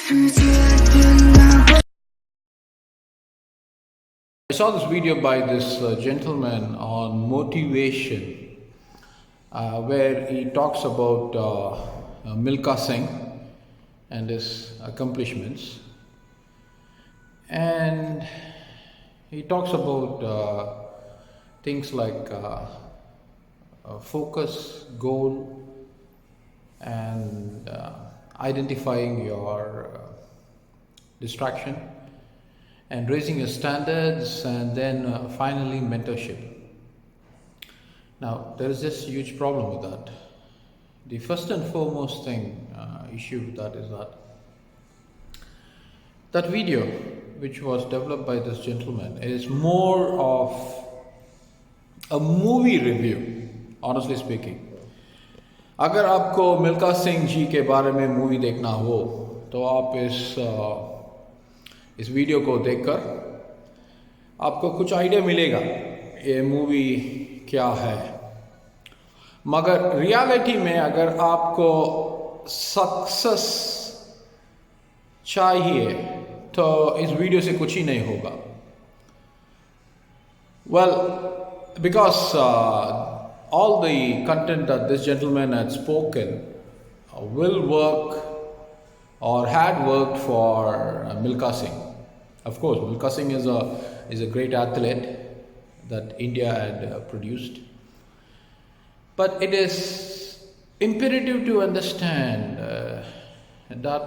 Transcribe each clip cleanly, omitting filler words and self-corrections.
I saw this video by this gentleman on motivation, where he talks about Milkha Singh and his accomplishments, and he talks about things like focus, goal, and identifying your distraction, and raising your standards, and then finally mentorship. Now, there is this huge problem with that. The first and foremost issue with that is that video, which was developed by this gentleman, is more of a movie review, honestly speaking. अगर आपको मिल्खा सिंह जी के बारे में movie देखना हो तो आप इस वीडियो को देखकर आपको कुछ आइडिया मिलेगा ये मूवी क्या है। मगर रियलिटी में अगर आपको सक्सेस चाहिए तो इस वीडियो से कुछ ही नहीं होगा। Well, because all the content that this gentleman had spoken will work or had worked for Milkha Singh. Of course, Milkha Singh is a great athlete that India had produced. But it is imperative to understand that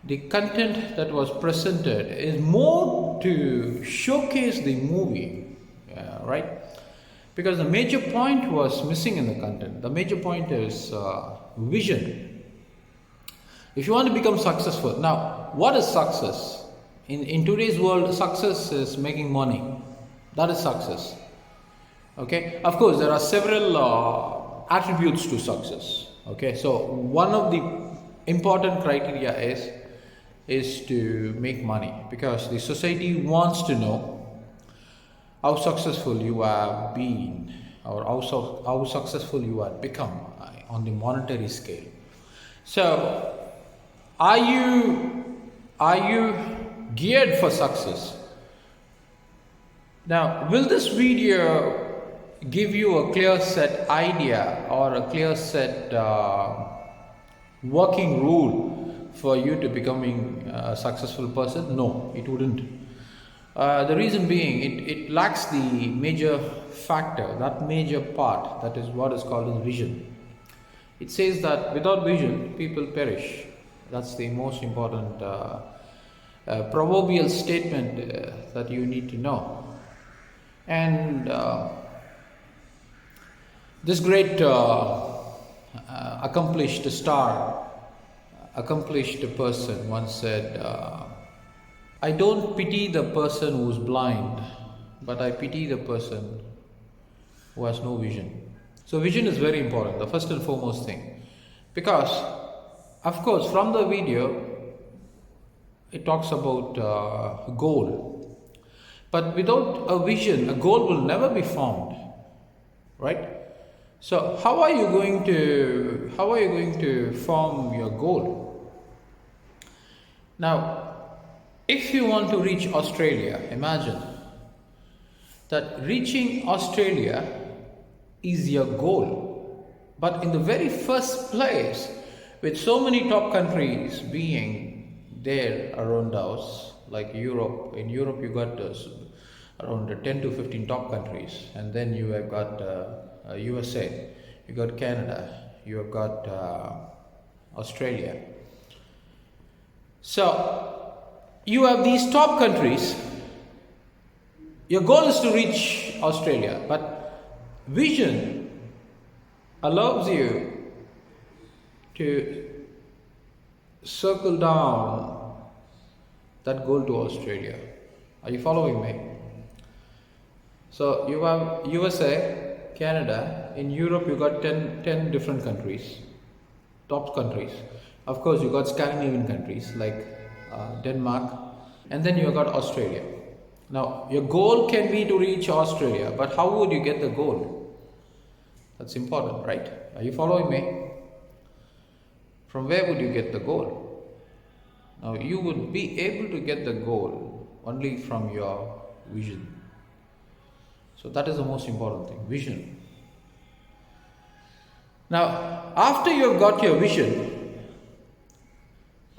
the content that was presented is more to showcase the movie, right? Because the major point was missing in the content. The major point is vision. If you want to become successful, now what is success? In today's world, success is making money. That is success. Okay, of course there are several attributes to success. Okay, so one of the important criteria is to make money, because the society wants to know how successful you have been, or how successful you have become on the monetary scale. So are you geared for success? Now, will this video give you a clear set idea or a clear set working rule for you to becoming a successful person? No, it wouldn't. The reason being, it lacks the major factor, that major part, that is what is called as vision. It says that without vision, people perish. That's the most important proverbial statement that you need to know. And this great accomplished person once said, I don't pity the person who's blind, but I pity the person who has no vision. So vision is very important, the first and foremost thing. Because, of course, from the video, it talks about goal. But without a vision, a goal will never be formed, right? So how are you going to form your goal? Now, if you want to reach Australia, imagine that reaching Australia is your goal. But in the very first place, with so many top countries being there around us, like Europe, in Europe you got around 10 to 15 top countries, and then you have got USA, you got Canada, you have got Australia. So you have these top countries. Your goal is to reach Australia, but vision allows you to circle down that goal to Australia. Are you following me? So you have USA, Canada. In Europe you got 10 different countries, top countries. Of course you got Scandinavian countries like Denmark, and then you got Australia. Now your goal can be to reach Australia, but how would you get the goal? That's important, right? Are you following me? From where would you get the goal? Now, you would be able to get the goal only from your vision. So, that is the most important thing, vision. Now, after you have got your vision,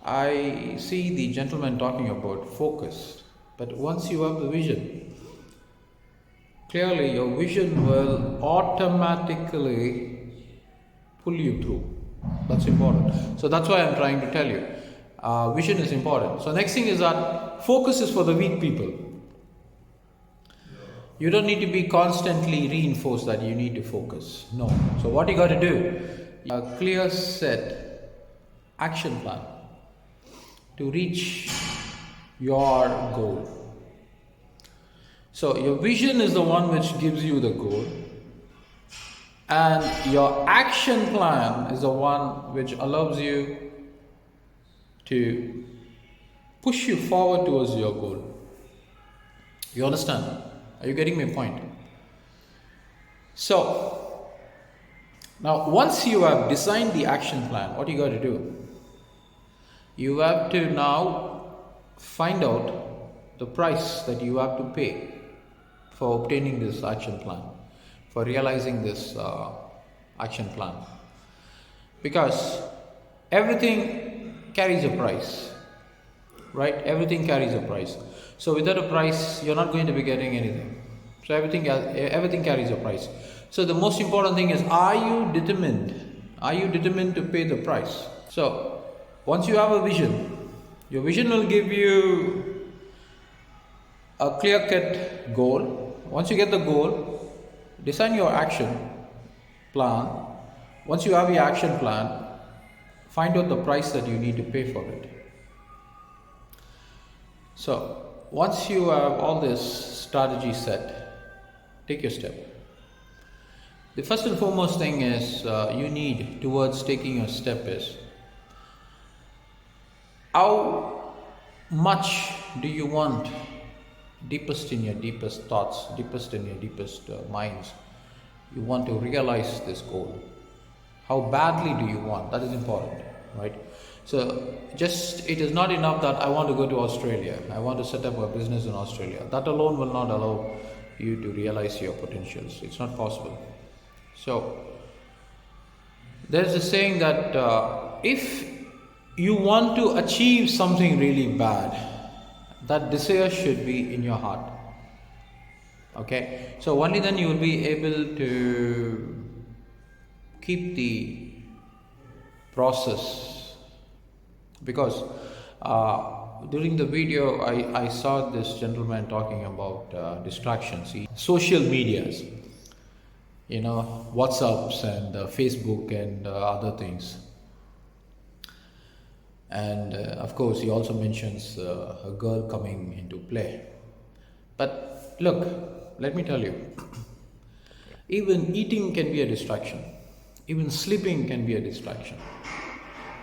I see the gentleman talking about focus. But once you have the vision, clearly your vision will automatically pull you through. That's important. So that's why I'm trying to tell you. Vision is important. So next thing is that focus is for the weak people. You don't need to be constantly reinforced that you need to focus. No. So what you got to do? A clear set action plan to reach your goal. So your vision is the one which gives you the goal, and your action plan is the one which allows you to push you forward towards your goal. You understand? Are you getting my point? So now once you have designed the action plan, what you got to do? You have to now find out the price that you have to pay for obtaining this action plan, for realizing this action plan. Because everything carries a price, right? Everything carries a price. So without a price, you're not going to be getting anything. So everything carries a price. So the most important thing is, are you determined? Are you determined to pay the price? So once you have a vision, your vision will give you a clear-cut goal. Once you get the goal, design your action plan. Once you have your action plan, find out the price that you need to pay for it. So once you have all this strategy set, take your step. The first and foremost thing is you need towards taking your step is, how much do you want, deepest in your deepest thoughts, deepest in your deepest minds, you want to realize this goal? How badly do you want? That is important, right? So just, it is not enough that I want to go to Australia, I want to set up a business in Australia. That alone will not allow you to realize your potentials. It's not possible. So there's a saying that if you want to achieve something really bad, that desire should be in your heart. Okay, so only then you will be able to keep the process. Because during the video I saw this gentleman talking about distractions, social medias, WhatsApps and Facebook and other things. And of course he also mentions a girl coming into play. But look, let me tell you, even eating can be a distraction. Even sleeping can be a distraction.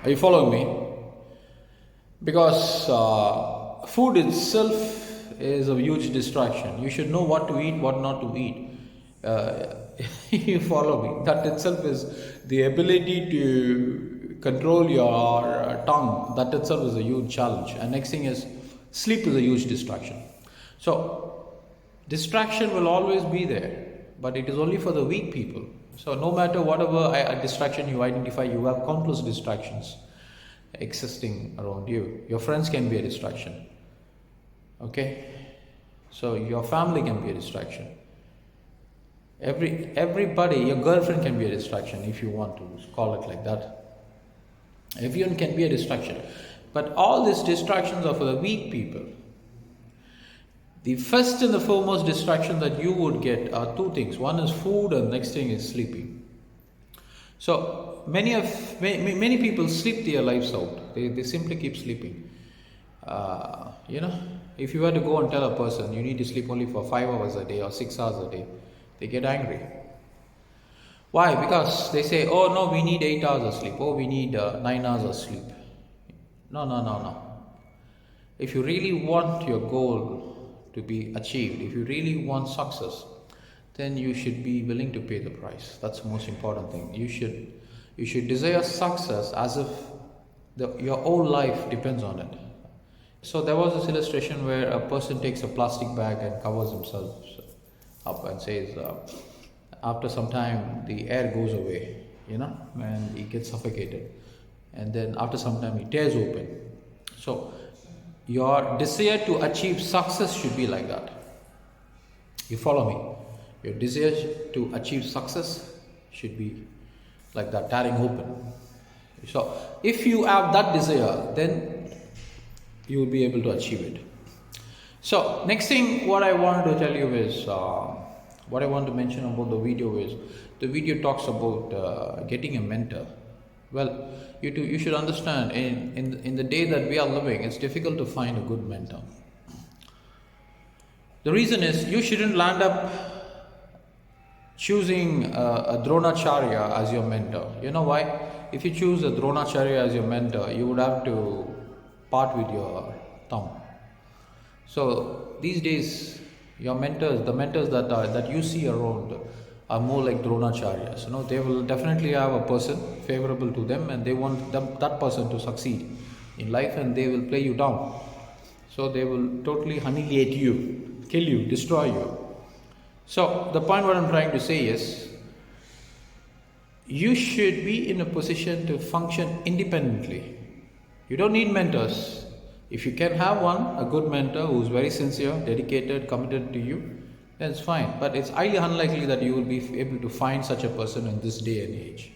Are you following me? Because food itself is a huge distraction. You should know what to eat, what not to eat. You follow me? That itself is the ability to control your tongue. That itself is a huge challenge. And next thing is, sleep is a huge distraction. So distraction will always be there, but it is only for the weak people. So no matter whatever distraction you identify, you have countless distractions existing around you. Your friends can be a distraction. Okay? So your family can be a distraction. Everybody, your girlfriend can be a distraction, if you want to call it like that. Everyone can be a distraction. But all these distractions are for the weak people. The first and the foremost distraction that you would get are two things. One is food, and next thing is sleeping. So many people sleep their lives out. They simply keep sleeping. If you were to go and tell a person you need to sleep only for 5 hours a day or 6 hours a day, they get angry. Why? Because they say, oh no, we need 8 hours of sleep. Oh, we need 9 hours of sleep. No. If you really want your goal to be achieved, if you really want success, then you should be willing to pay the price. That's the most important thing. You should desire success as if your whole life depends on it. So there was this illustration where a person takes a plastic bag and covers himself up and says, after some time the air goes away, and he gets suffocated, and then after some time he tears open. So your desire to achieve success should be like that. You follow me? Your desire to achieve success should be like that, tearing open. So if you have that desire, then you will be able to achieve it. So next thing what I wanted to tell you is, what I want to mention about the video is, the video talks about getting a mentor. Well, you should understand, in the day that we are living, it's difficult to find a good mentor. The reason is, you shouldn't land up choosing a Dronacharya as your mentor. You know why? If you choose a Dronacharya as your mentor, you would have to part with your thumb. So these days, your mentors, the mentors that you see around, are more like Dronacharyas. They will definitely have a person favorable to them, and they want that person to succeed in life, and they will play you down. So they will totally annihilate you, kill you, destroy you. So the point what I'm trying to say is, you should be in a position to function independently. You don't need mentors. If you can have one, a good mentor who is very sincere, dedicated, committed to you, then it's fine. But it's highly unlikely that you will be able to find such a person in this day and age,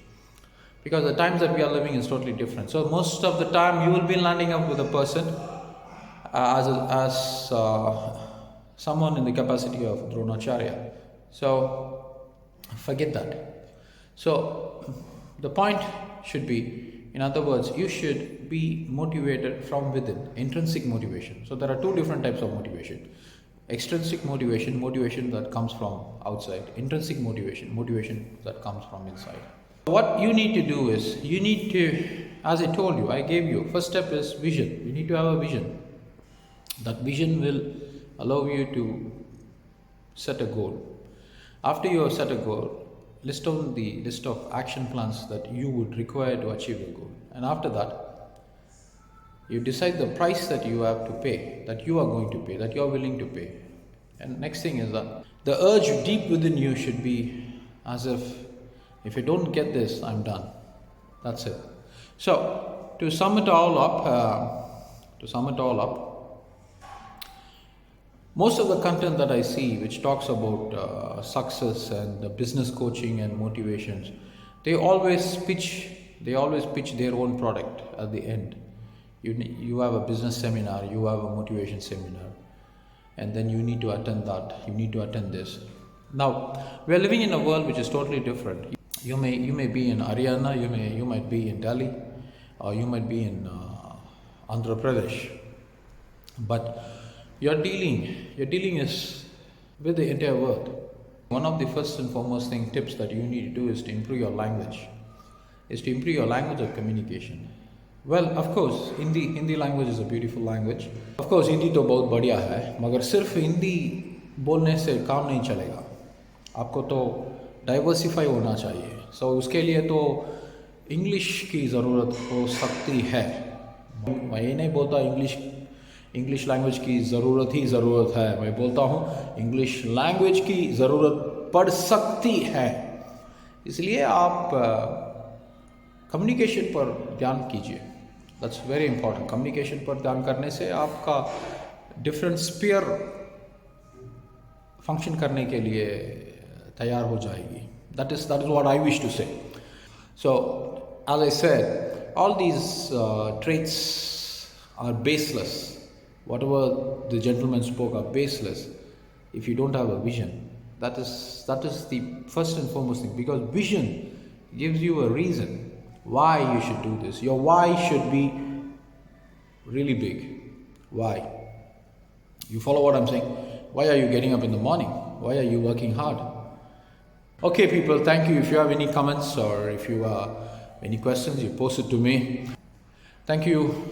because the times that we are living is totally different. So most of the time you will be landing up with a person as someone in the capacity of Dronacharya. So forget that. So the point should be, in other words, you should be motivated from within, intrinsic motivation. So there are two different types of motivation: extrinsic motivation, motivation that comes from outside; intrinsic motivation, motivation that comes from inside. What you need to do is, you need to, as I told you, I gave you, first step is vision. You need to have a vision. That vision will allow you to set a goal. After you have set a goal, list down the list of action plans that you would require to achieve the goal. And after that, you decide the price that you have to pay, that you are going to pay, that you are willing to pay. And next thing is that the urge deep within you should be as if I don't get this, I'm done. That's it. So to sum it all up, most of the content that I see which talks about success and business coaching and motivations, they always pitch their own product at the end. You have a business seminar, you have a motivation seminar, and then you need to attend that, you need to attend this. Now, we are living in a world which is totally different. You may be in Haryana, you might be in Delhi, or you might be in Andhra Pradesh, but you're dealing is with the entire world. One of the first and foremost tips that you need to do is to improve your language, of communication. Well, of course, Hindi language is a beautiful language. Of course, Hindi तो बहुत बढ़िया है, मगर सिर्फ हिंदी बोलने से काम नहीं चलेगा. आपको तो डाइवर्सिफाई होना चाहिए. सो उसके लिए तो इंग्लिश की ज़रूरत हो सकती है. मैं ये नहीं बोलता इंग्लिश लैंग्वेज की ज़रूरत है. मैं बोलता हूँ इंग्लिश लैंग्वेज की ज़रूरत पड़ सकती है. इसलिए आप कम्युनिकेशन पर ध्यान कीजिए. That's very important. कम्युनिकेशन पर ध्यान करने से आपका डिफरेंट स्पीयर फंक्शन करने के लिए तैयार हो जाएगी. That is what I wish to say. So as I said, all these traits are baseless. Whatever the gentleman spoke are baseless if you don't have a vision. That is the first and foremost thing, because vision gives you a reason why you should do this. Your why should be really big. Why? You follow what I'm saying? Why are you getting up in the morning? Why are you working hard? Okay, people, thank you. If you have any comments or if you have any questions, you post it to me. Thank you.